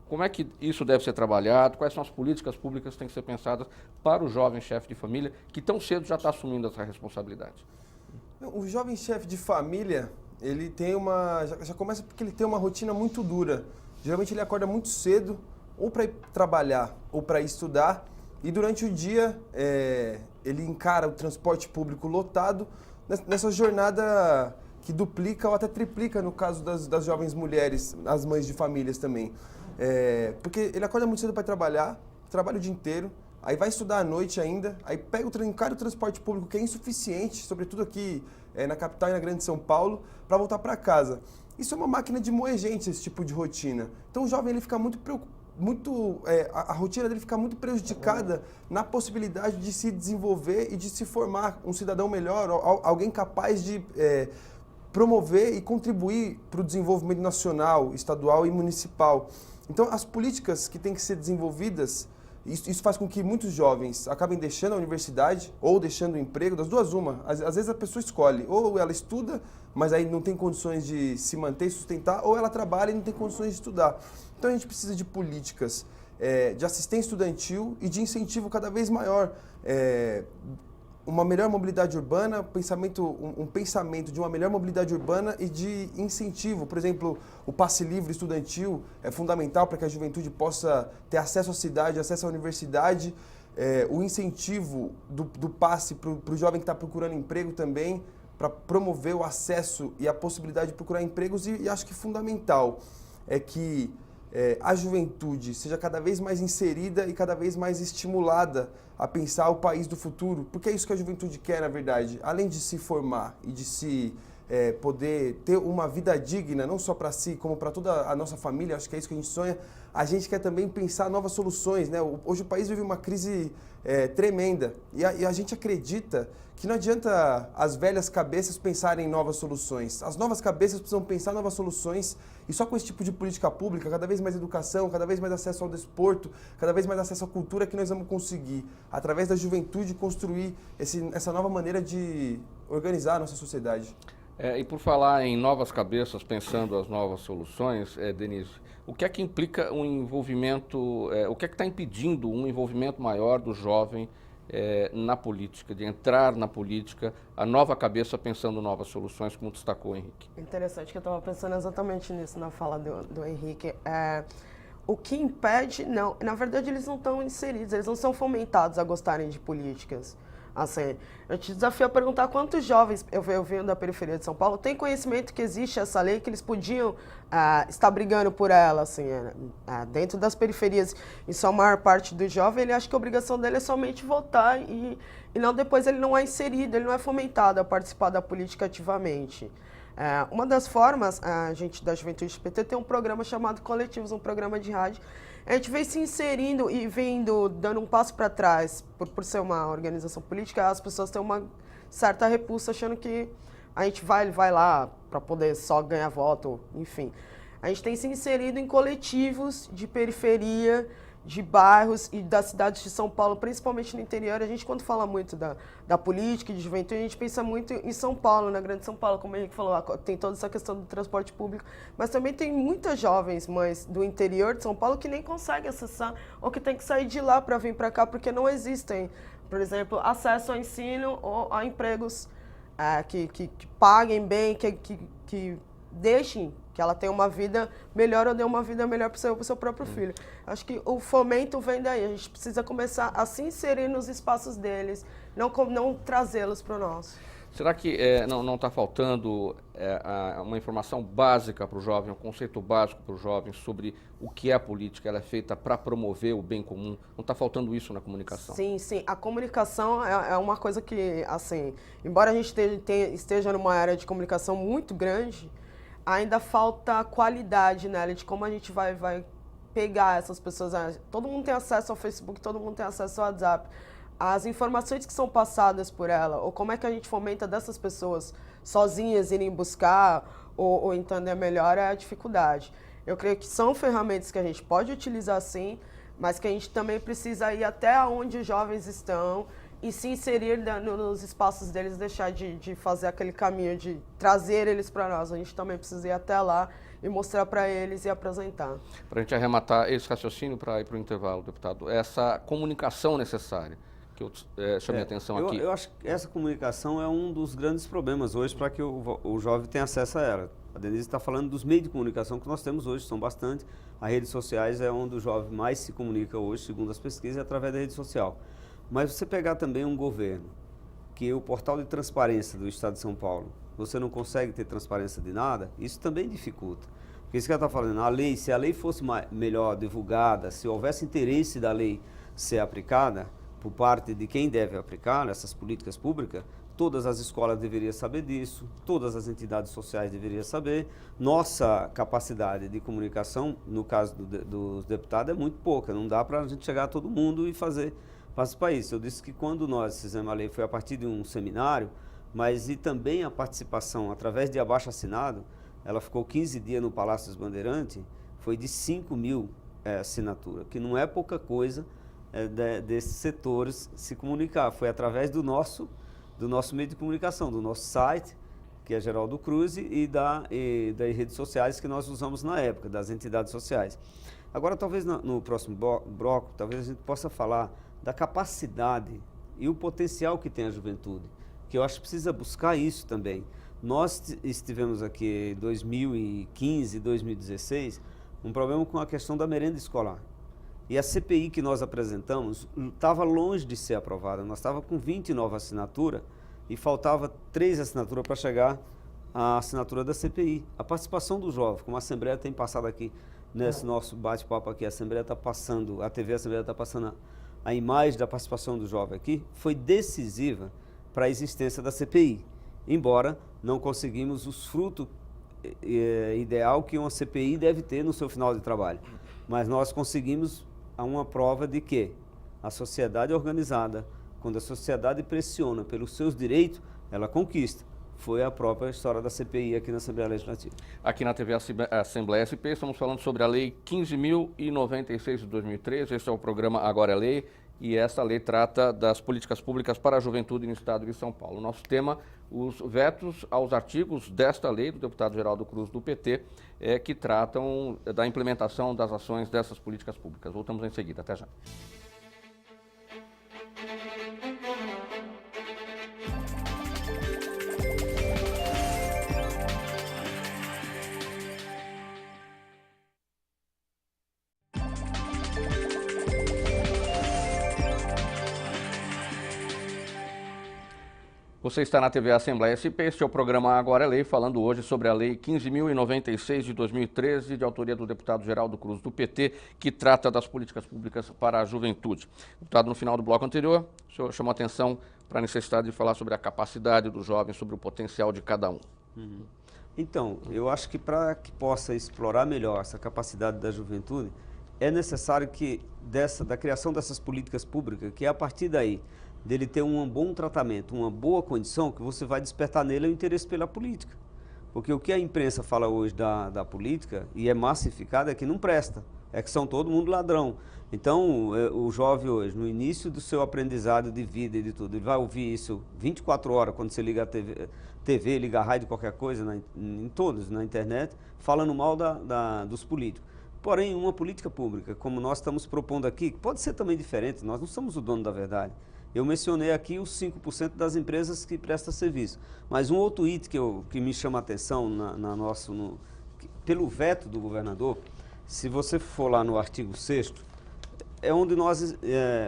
Como é que isso deve ser trabalhado? Quais são as políticas públicas que têm que ser pensadas para o jovem chefe de família que tão cedo já está assumindo essa responsabilidade? O jovem chefe de família, ele tem já começa porque ele tem uma rotina muito dura. Geralmente ele acorda muito cedo, ou para ir trabalhar, ou para ir estudar, e durante o dia ele encara o transporte público lotado nessa jornada que duplica ou até triplica no caso das jovens mulheres, as mães de famílias também. Porque ele acorda muito cedo para trabalhar, trabalha o dia inteiro, aí vai estudar à noite ainda, aí encara o transporte público que é insuficiente, sobretudo aqui na capital e na grande São Paulo, para voltar para casa. Isso é uma máquina de moer gente, esse tipo de rotina. Então o jovem ele fica muito preocupado. A rotina dele fica muito prejudicada na possibilidade de se desenvolver e de se formar um cidadão melhor, alguém capaz de promover e contribuir para o desenvolvimento nacional, estadual e municipal. Então, as políticas que têm que ser desenvolvidas, isso faz com que muitos jovens acabem deixando a universidade ou deixando o emprego, das duas uma. Às vezes a pessoa escolhe, ou ela estuda, mas aí não tem condições de se manter e sustentar, ou ela trabalha e não tem condições de estudar. Então a gente precisa de políticas de assistência estudantil e de incentivo cada vez maior. Uma melhor mobilidade urbana, um pensamento de uma melhor mobilidade urbana e de incentivo. Por exemplo, o passe livre estudantil é fundamental para que a juventude possa ter acesso à cidade, acesso à universidade. O incentivo do passe para o jovem que está procurando emprego também, para promover o acesso e a possibilidade de procurar empregos. E acho que fundamental é que a juventude seja cada vez mais inserida e cada vez mais estimulada a pensar o país do futuro, porque é isso que a juventude quer, na verdade. Além de se formar e de se poder ter uma vida digna, não só para si, como para toda a nossa família, acho que é isso que a gente sonha, a gente quer também pensar novas soluções, né? Hoje o país vive uma crise tremenda e a gente acredita que não adianta as velhas cabeças pensarem em novas soluções. As novas cabeças precisam pensar novas soluções e só com esse tipo de política pública, cada vez mais educação, cada vez mais acesso ao desporto, cada vez mais acesso à cultura, que nós vamos conseguir, através da juventude, construir essa nova maneira de organizar a nossa sociedade. E por falar em novas cabeças, pensando as novas soluções, Denise, o que é que implica um envolvimento, o que é que está impedindo um envolvimento maior do jovem na política, de entrar na política, a nova cabeça pensando novas soluções, como destacou o Henrique? Interessante, que eu estava pensando exatamente nisso na fala do Henrique. O que impede, não, na verdade eles não estão inseridos, eles não são fomentados a gostarem de políticas. Assim, eu te desafio a perguntar quantos jovens, eu venho da periferia de São Paulo, têm conhecimento que existe essa lei, que eles podiam estar brigando por ela, assim, dentro das periferias. Em sua maior parte do jovem, ele acha que a obrigação dele é somente votar e não depois ele não é inserido, ele não é fomentado a participar da política ativamente. Uma das formas, a gente da Juventude do PT tem um programa chamado Coletivos, um programa de rádio. A gente vem se inserindo e dando um passo para trás, por ser uma organização política, as pessoas têm uma certa repulsa achando que a gente vai lá para poder só ganhar voto, enfim. A gente tem se inserido em coletivos de periferia, de bairros e das cidades de São Paulo, principalmente no interior. A gente, quando fala muito da política e de juventude, a gente pensa muito em São Paulo, na grande São Paulo, como o Henrique falou, tem toda essa questão do transporte público, mas também tem muitas jovens mães do interior de São Paulo que nem conseguem acessar ou que tem que sair de lá para vir para cá porque não existem, por exemplo, acesso ao ensino ou a empregos que paguem bem, que deixem que ela tenha uma vida melhor ou dê uma vida melhor para o seu próprio filho. Acho que o fomento vem daí. A gente precisa começar a se inserir nos espaços deles, não trazê-los para o nosso. Será que não está faltando uma informação básica para o jovem, um conceito básico para o jovem sobre o que é a política? Ela é feita para promover o bem comum. Não está faltando isso na comunicação? Sim, sim. A comunicação é uma coisa que, assim, embora a gente esteja numa área de comunicação muito grande, ainda falta qualidade nela, de como a gente vai pegar essas pessoas. Todo mundo tem acesso ao Facebook, todo mundo tem acesso ao WhatsApp. As informações que são passadas por ela, ou como é que a gente fomenta dessas pessoas sozinhas irem buscar ou entender melhor, é a dificuldade. Eu creio que são ferramentas que a gente pode utilizar sim, mas que a gente também precisa ir até onde os jovens estão e se inserir nos espaços deles, deixar de fazer aquele caminho de trazer eles para nós. A gente também precisa ir até lá e mostrar para eles e apresentar. Para a gente arrematar esse raciocínio para ir para o intervalo, deputado, essa comunicação necessária, que eu chamei a atenção aqui. Eu acho que essa comunicação é um dos grandes problemas hoje para que o jovem tenha acesso a ela. A Denise está falando dos meios de comunicação que nós temos hoje, são bastante. As redes sociais é onde o jovem mais se comunica hoje, segundo as pesquisas, é através da rede social. Mas você pegar também um governo, que é o portal de transparência do Estado de São Paulo, você não consegue ter transparência de nada, isso também dificulta. Porque isso que ela está falando, a lei, se a lei fosse melhor divulgada, se houvesse interesse da lei ser aplicada, por parte de quem deve aplicar essas políticas públicas, todas as escolas deveriam saber disso, todas as entidades sociais deveriam saber. Nossa capacidade de comunicação, no caso dos deputados, é muito pouca, não dá para a gente chegar a todo mundo e fazer para isso. Eu disse que quando nós fizemos a lei foi a partir de um seminário, mas e também a participação através de abaixo-assinado, ela ficou 15 dias no Palácio dos Bandeirantes, foi de 5.000 assinaturas, que não é pouca coisa, desses setores se comunicar. Foi através do nosso meio de comunicação, do nosso site, que é Geraldo Cruz, e das redes sociais que nós usamos na época, das entidades sociais. Agora, talvez no próximo bloco, talvez a gente possa falar da capacidade e o potencial que tem a juventude, que eu acho que precisa buscar isso também. Nós estivemos aqui em 2015, 2016, um problema com a questão da merenda escolar. E a CPI que nós apresentamos estava longe de ser aprovada. Nós estávamos com 29 assinaturas e faltava 3 assinaturas para chegar à assinatura da CPI. A participação do jovem, como a Assembleia tem passado aqui, nesse nosso bate-papo aqui, a Assembleia está passando, a TV Assembleia está passando a imagem da participação do jovem aqui, foi decisiva para a existência da CPI. Embora não conseguimos os frutos ideal que uma CPI deve ter no seu final de trabalho. Mas nós conseguimos uma prova de que a sociedade organizada, quando a sociedade pressiona pelos seus direitos, ela conquista. Foi a própria história da CPI aqui na Assembleia Legislativa. Aqui na TV Assembleia SP, estamos falando sobre a Lei 15.096 de 2013, esse é o programa Agora é Lei, e essa lei trata das políticas públicas para a juventude no Estado de São Paulo. Nosso tema, os vetos aos artigos desta lei, do deputado Geraldo Cruz, do PT, que tratam da implementação das ações dessas políticas públicas. Voltamos em seguida. Até já. Você está na TV Assembleia SP, este é o programa Agora é Lei, falando hoje sobre a Lei 15.096 de 2013, de autoria do deputado Geraldo Cruz, do PT, que trata das políticas públicas para a juventude. Deputado, no final do bloco anterior, o senhor chamou atenção para a necessidade de falar sobre a capacidade dos jovens, sobre o potencial de cada um. Então, eu acho que para que possa explorar melhor essa capacidade da juventude, é necessário que da criação dessas políticas públicas, que a partir daí, dele ter um bom tratamento, uma boa condição, que você vai despertar nele o interesse pela política. Porque o que a imprensa fala hoje da política, e é massificado, é que não presta, é que são todo mundo ladrão. Então, o jovem hoje, no início do seu aprendizado de vida e de tudo, ele vai ouvir isso 24 horas, quando você liga a TV liga a rádio, qualquer coisa, em todos, na internet, falando mal dos políticos. Porém, uma política pública, como nós estamos propondo aqui, pode ser também diferente, nós não somos o dono da verdade. Eu mencionei aqui os 5% das empresas que prestam serviço. Mas um outro item que me chama a atenção pelo veto do governador, se você for lá no artigo 6º, é onde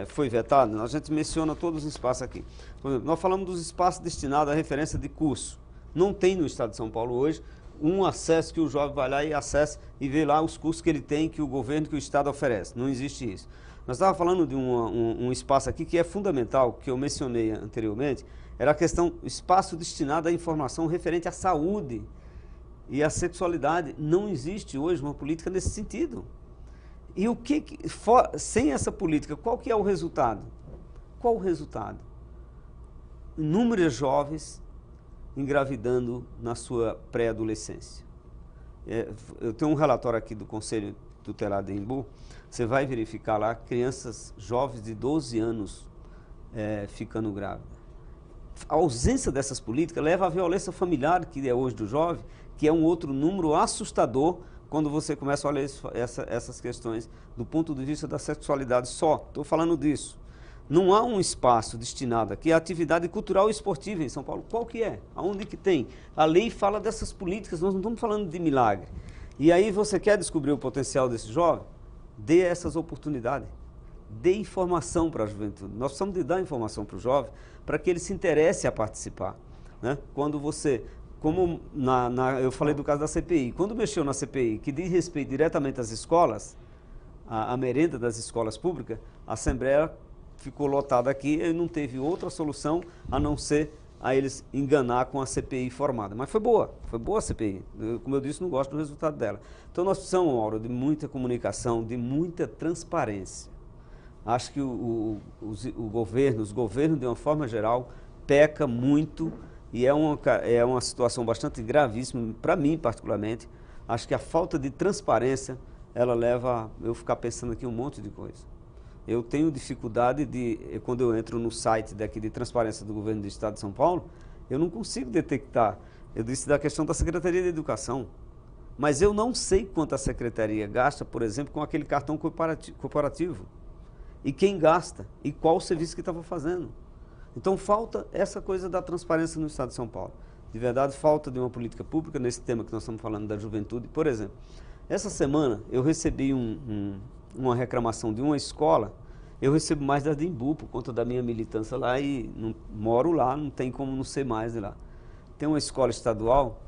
foi vetado, a gente menciona todos os espaços aqui. Por exemplo, nós falamos dos espaços destinados à referência de curso. Não tem no estado de São Paulo hoje um acesso que o jovem vai lá e acessa e vê lá os cursos que ele tem, que o governo, que o estado oferece. Não existe isso. Nós estávamos falando de um espaço aqui que é fundamental, que eu mencionei anteriormente, era a questão, espaço destinado à informação referente à saúde e à sexualidade. Não existe hoje uma política nesse sentido. E sem essa política, qual que é o resultado? Qual o resultado? Inúmeros jovens engravidando na sua pré-adolescência. Eu tenho um relatório aqui do Conselho Tutelar de Embu, você vai verificar lá crianças jovens de 12 anos ficando grávidas. A ausência dessas políticas leva à violência familiar, que é hoje do jovem, que é um outro número assustador quando você começa a olhar essas questões do ponto de vista da sexualidade só. Estou falando disso. Não há um espaço destinado aqui à atividade cultural e esportiva em São Paulo. Qual que é? Aonde que tem? A lei fala dessas políticas, nós não estamos falando de milagre. E aí você quer descobrir o potencial desse jovem? Dê essas oportunidades. Dê informação para a juventude. Nós precisamos de dar informação para o jovem para que ele se interesse a participar. Né? Quando você, como eu falei do caso da CPI, quando mexeu na CPI, que diz respeito diretamente às escolas, a merenda das escolas públicas, a Assembleia ficou lotada aqui e não teve outra solução a não ser a eles enganar com a CPI formada. Mas foi boa a CPI. Como eu disse, não gosto do resultado dela. Então nós precisamos, Mauro, de muita comunicação, de muita transparência. Acho que os governos, de uma forma geral, peca muito e é uma situação bastante gravíssima, para mim particularmente. Acho que a falta de transparência, ela leva a eu ficar pensando aqui um monte de coisa. Eu tenho dificuldade quando eu entro no site daqui de transparência do governo do estado de São Paulo, eu não consigo detectar. Eu disse da questão da Secretaria de Educação, mas eu não sei quanto a Secretaria gasta, por exemplo, com aquele cartão corporativo. E quem gasta, e qual o serviço que estava fazendo. Então falta essa coisa da transparência no estado de São Paulo. De verdade, falta de uma política pública nesse tema que nós estamos falando da juventude. Por exemplo, essa semana eu recebi uma reclamação de uma escola, eu recebo mais da Embu por conta da minha militância lá e moro lá, não tem como não ser mais de lá. Tem uma escola estadual,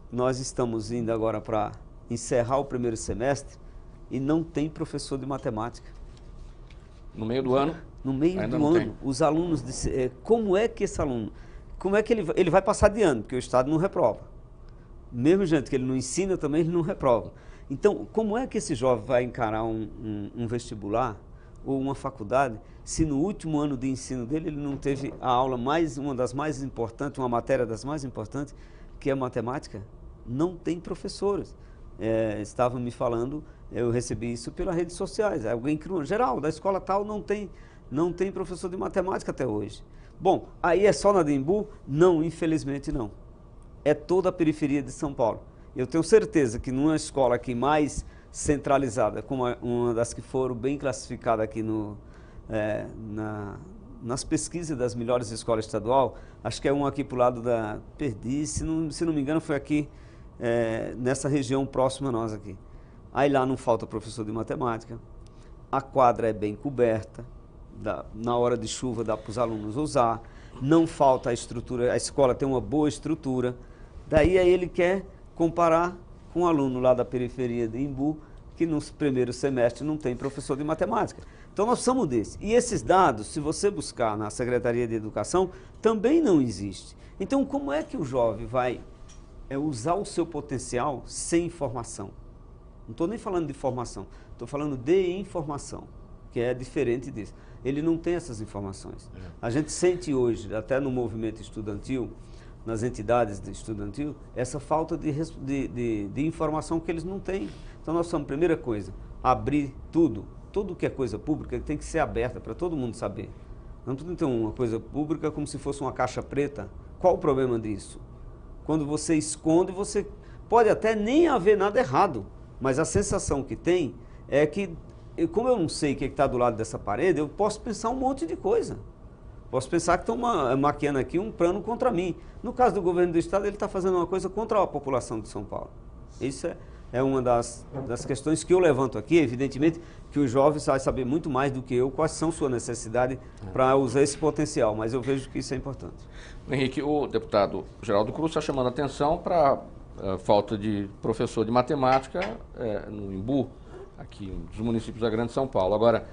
nós estamos indo agora para encerrar o primeiro semestre e não tem professor de matemática. No meio do ano? No meio do ano, os alunos, como é que esse aluno, como é que ele vai passar de ano, porque o Estado não reprova. Mesmo gente que ele não ensina também, ele não reprova. Então, como é que esse jovem vai encarar um vestibular ou uma faculdade se no último ano de ensino dele ele não teve a aula uma das mais importantes, uma matéria das mais importantes, que é a matemática? Não tem professores. Estavam me falando, eu recebi isso pelas redes sociais, alguém criou, geral, da escola tal não tem professor de matemática até hoje. Bom, aí é só na Embu? Não, infelizmente não. É toda a periferia de São Paulo. Eu tenho certeza que numa escola aqui mais centralizada, como uma das que foram bem classificadas aqui nas pesquisas das melhores escolas estadual, acho que é uma aqui para o lado da Perdiz, se não me engano foi aqui, nessa região próxima a nós aqui. Aí lá não falta professor de matemática, a quadra é bem coberta, na hora de chuva dá para os alunos usar, não falta a estrutura, a escola tem uma boa estrutura, daí aí ele quer comparar com um aluno lá da periferia de Embu, que no primeiro semestre não tem professor de matemática. Então nós precisamos desse. E esses dados, se você buscar na Secretaria de Educação, também não existe. Então como é que o jovem vai usar o seu potencial sem informação? Não estou nem falando de formação, estou falando de informação, que é diferente disso. Ele não tem essas informações. A gente sente hoje, até no movimento estudantil, nas entidades estudantil, essa falta de informação que eles não têm. Então nós somos, primeira coisa, abrir tudo que é coisa pública tem que ser aberta para todo mundo saber. Não tudo tem uma coisa pública como se fosse uma caixa preta. Qual o problema disso? Quando você esconde, você pode até nem haver nada errado, mas a sensação que tem é que, como eu não sei o que está do lado dessa parede, eu posso pensar um monte de coisa. Posso pensar que estão maquiando aqui um plano contra mim. No caso do governo do estado, ele está fazendo uma coisa contra a população de São Paulo. Isso é uma das questões que eu levanto aqui. Evidentemente que os jovens vão saber muito mais do que eu quais são sua necessidade para usar esse potencial, mas eu vejo que isso é importante. Henrique, o deputado Geraldo Cruz está chamando a atenção para a falta de professor de matemática no Imbu, aqui dos municípios da Grande São Paulo. Agora,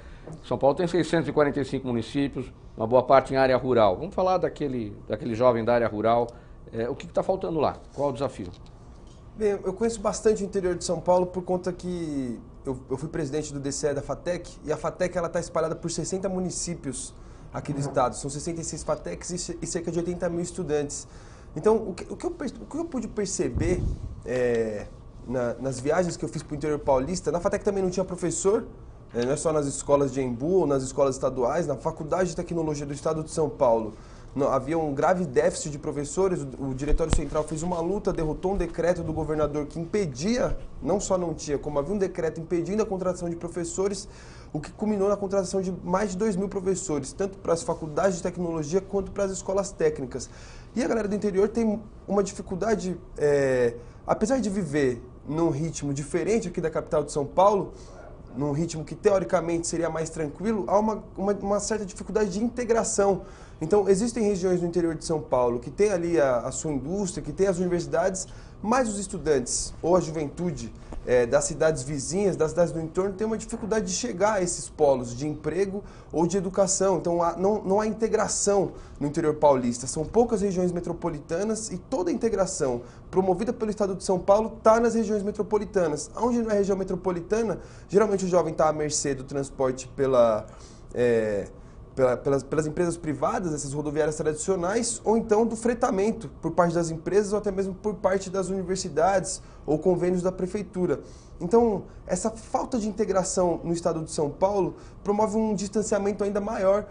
São Paulo tem 645 municípios, uma boa parte em área rural. Vamos falar daquele jovem da área rural. O que está faltando lá? Qual o desafio? Bem, eu conheço bastante o interior de São Paulo por conta que eu fui presidente do DCE da FATEC, e a FATEC está espalhada por 60 municípios aqui do estado. São 66 FATECs e cerca de 80 mil estudantes. Então, o que eu pude perceber nas viagens que eu fiz para o interior paulista, na FATEC também não tinha professor, não é só nas escolas de Embu ou nas escolas estaduais, na Faculdade de Tecnologia do Estado de São Paulo. Havia um grave déficit de professores, o Diretório Central fez uma luta, derrotou um decreto do governador que impedia, não só não tinha, como havia um decreto impedindo a contratação de professores, o que culminou na contratação de mais de 2.000 professores, tanto para as faculdades de tecnologia quanto para as escolas técnicas. E a galera do interior tem uma dificuldade, apesar de viver num ritmo diferente aqui da capital de São Paulo, num ritmo que teoricamente seria mais tranquilo, há uma certa dificuldade de integração. Então, existem regiões no interior de São Paulo que tem ali a sua indústria, que tem as universidades, mas os estudantes ou a juventude das cidades vizinhas, das cidades do entorno, tem uma dificuldade de chegar a esses polos de emprego ou de educação. Então, não há integração no interior paulista. São poucas regiões metropolitanas e toda a integração promovida pelo Estado de São Paulo está nas regiões metropolitanas. Onde não é região metropolitana, geralmente o jovem está à mercê do transporte pelas empresas privadas, essas rodoviárias tradicionais, ou então do fretamento por parte das empresas ou até mesmo por parte das universidades ou convênios da prefeitura. Então, essa falta de integração no estado de São Paulo promove um distanciamento ainda maior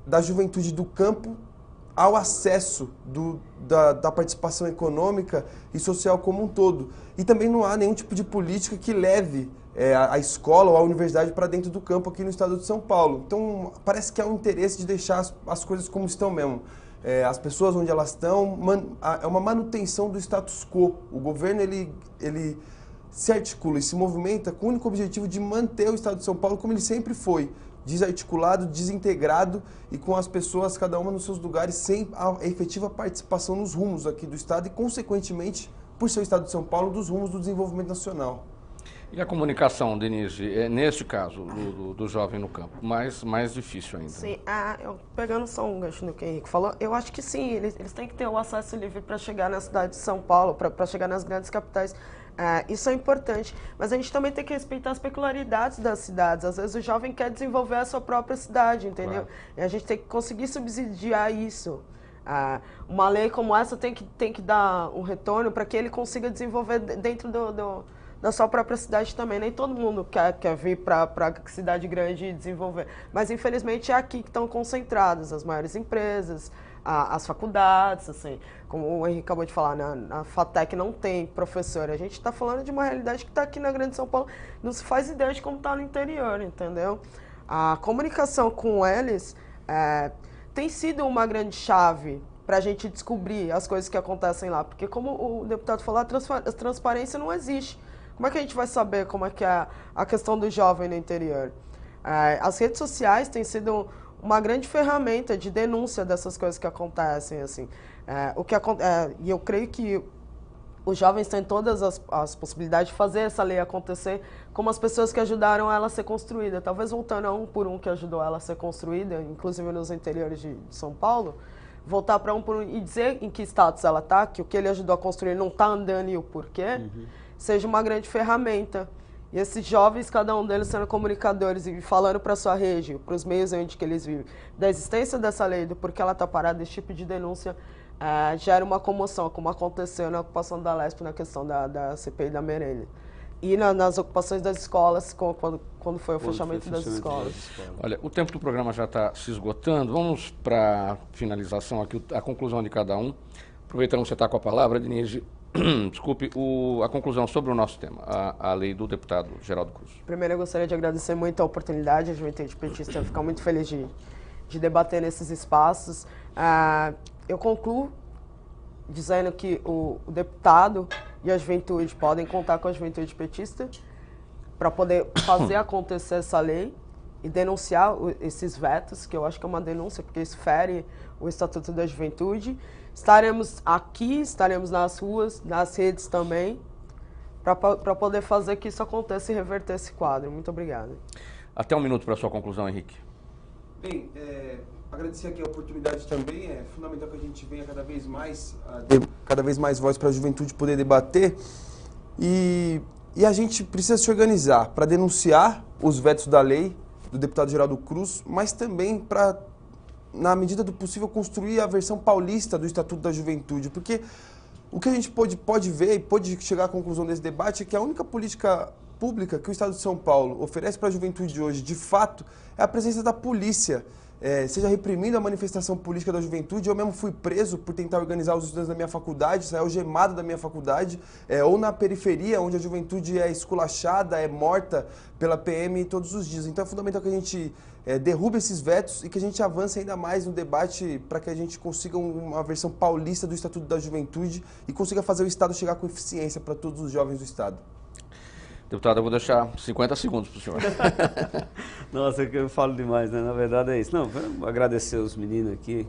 da juventude do campo ao acesso da participação econômica e social como um todo. E também não há nenhum tipo de política que leve a escola ou a universidade para dentro do campo aqui no estado de São Paulo. Então, parece que há um interesse de deixar as coisas como estão mesmo. As pessoas onde elas estão, é uma manutenção do status quo. O governo ele se articula e se movimenta com o único objetivo de manter o estado de São Paulo como ele sempre foi, desarticulado, desintegrado e com as pessoas, cada uma nos seus lugares, sem a efetiva participação nos rumos aqui do estado e, consequentemente, por ser o estado de São Paulo, dos rumos do desenvolvimento nacional. E a comunicação, Denise, neste caso, do jovem no campo, mais difícil ainda? Sim, pegando só um gancho no que o Henrique falou, eu acho que sim, eles têm que ter o acesso livre para chegar na cidade de São Paulo, para chegar nas grandes capitais. Isso é importante, mas a gente também tem que respeitar as peculiaridades das cidades. Às vezes o jovem quer desenvolver a sua própria cidade, entendeu? Claro. E a gente tem que conseguir subsidiar isso. Uma lei como essa tem que dar um retorno para que ele consiga desenvolver dentro da sua própria cidade também. Nem todo mundo quer vir para a cidade grande e desenvolver. Mas, infelizmente, é aqui que estão concentradas as maiores empresas, as faculdades, assim. Como o Henrique acabou de falar, na FATEC não tem professor. A gente está falando de uma realidade que está aqui na Grande São Paulo. Não se faz ideia de como está no interior, entendeu? A comunicação com eles tem sido uma grande chave para a gente descobrir as coisas que acontecem lá. Porque, como o deputado falou, a transparência não existe. Como é que a gente vai saber como é que é a questão do jovem no interior? As redes sociais têm sido uma grande ferramenta de denúncia dessas coisas que acontecem, assim. E eu creio que os jovens têm todas as possibilidades de fazer essa lei acontecer, como as pessoas que ajudaram ela a ser construída. Talvez voltando a um por um que ajudou ela a ser construída, inclusive nos interiores de São Paulo, voltar para um por um e dizer em que status ela está, que o que ele ajudou a construir não está andando e o porquê, seja uma grande ferramenta. E esses jovens, cada um deles sendo comunicadores e falando para a sua rede, para os meios onde que eles vivem, da existência dessa lei, do porquê ela está parada, esse tipo de denúncia gera uma comoção, como aconteceu na ocupação da Lesp, na questão da CPI da Merenda. E nas ocupações das escolas, quando foi o fechamento das escolas. Olha, o tempo do programa já está se esgotando. Vamos para a finalização aqui, a conclusão de cada um. Aproveitando que você está com a palavra, Denise, desculpe, a conclusão sobre o nosso tema, a lei do deputado Geraldo Cruz. Primeiro, eu gostaria de agradecer muito a oportunidade, a Juventude Petista ficar muito feliz de debater nesses espaços. Eu concluo dizendo que o deputado e a juventude podem contar com a juventude petista para poder fazer acontecer essa lei e denunciar esses vetos, que eu acho que é uma denúncia, porque isso fere o Estatuto da Juventude. Estaremos aqui, estaremos nas ruas, nas redes também, para poder fazer que isso aconteça e reverter esse quadro. Muito obrigado. Até um minuto para a sua conclusão, Henrique. Bem, agradecer aqui a oportunidade também. É fundamental que a gente venha cada vez mais voz para a juventude poder debater. E a gente precisa se organizar para denunciar os vetos da lei do deputado Geraldo Cruz, mas também para, na medida do possível, construir a versão paulista do Estatuto da Juventude. Porque o que a gente pode ver e pode chegar à conclusão desse debate é que a única política pública que o Estado de São Paulo oferece para a juventude de hoje, de fato, é a presença da polícia, seja reprimindo a manifestação política da juventude. Eu mesmo fui preso por tentar organizar os estudantes da minha faculdade, saí algemado da minha faculdade, ou na periferia, onde a juventude é esculachada, é morta pela PM todos os dias. Então é fundamental que a gente derrube esses vetos e que a gente avance ainda mais no debate para que a gente consiga uma versão paulista do Estatuto da Juventude e consiga fazer o Estado chegar com eficiência para todos os jovens do Estado. Deputado, eu vou deixar 50 segundos para o senhor. Nossa, que eu falo demais, né? Na verdade é isso. Não, vamos agradecer os meninos aqui,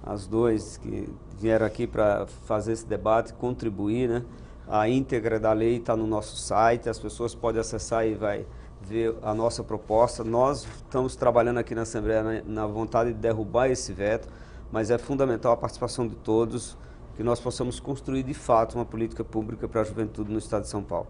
as dois que vieram aqui para fazer esse debate, contribuir, né? A íntegra da lei está no nosso site, as pessoas podem acessar e vai ver a nossa proposta. Nós estamos trabalhando aqui na Assembleia na vontade de derrubar esse veto, mas é fundamental a participação de todos, que nós possamos construir de fato uma política pública para a juventude no Estado de São Paulo.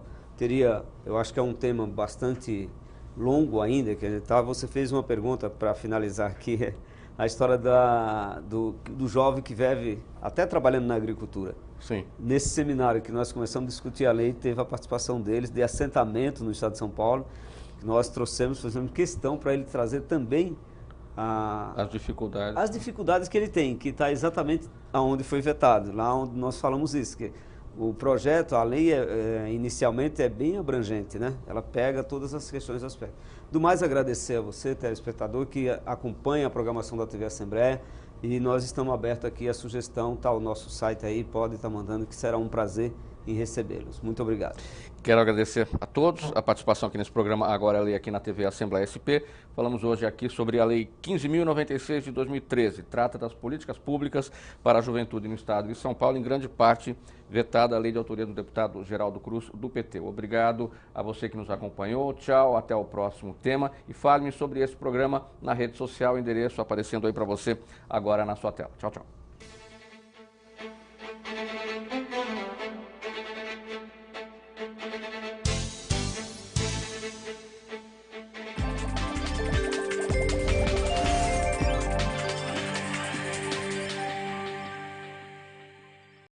Eu acho que é um tema bastante longo ainda, que você fez uma pergunta para finalizar aqui, a história do jovem que vive até trabalhando na agricultura. Sim. Nesse seminário que nós começamos a discutir a lei, teve a participação deles de assentamento no Estado de São Paulo, que nós fizemos questão para ele trazer também as dificuldades que ele tem, que está exatamente aonde foi vetado, lá onde nós falamos isso, que o projeto, a lei, inicialmente é bem abrangente, né? Ela pega todas as questões do aspecto. Do mais, agradecer a você, telespectador, que acompanha a programação da TV Assembleia, e nós estamos abertos aqui à sugestão, está o nosso site aí, pode estar mandando, que será um prazer em recebê-los. Muito obrigado. Quero agradecer a todos a participação aqui nesse programa Agora a Lei aqui na TV Assembleia SP. Falamos hoje aqui sobre a Lei 15.096 de 2013. Trata das políticas públicas para a juventude no Estado de São Paulo, em grande parte vetada a lei de autoria do deputado Geraldo Cruz, do PT. Obrigado a você que nos acompanhou. Tchau, até o próximo tema. E fale-me sobre esse programa na rede social, endereço aparecendo aí para você agora na sua tela. Tchau, tchau.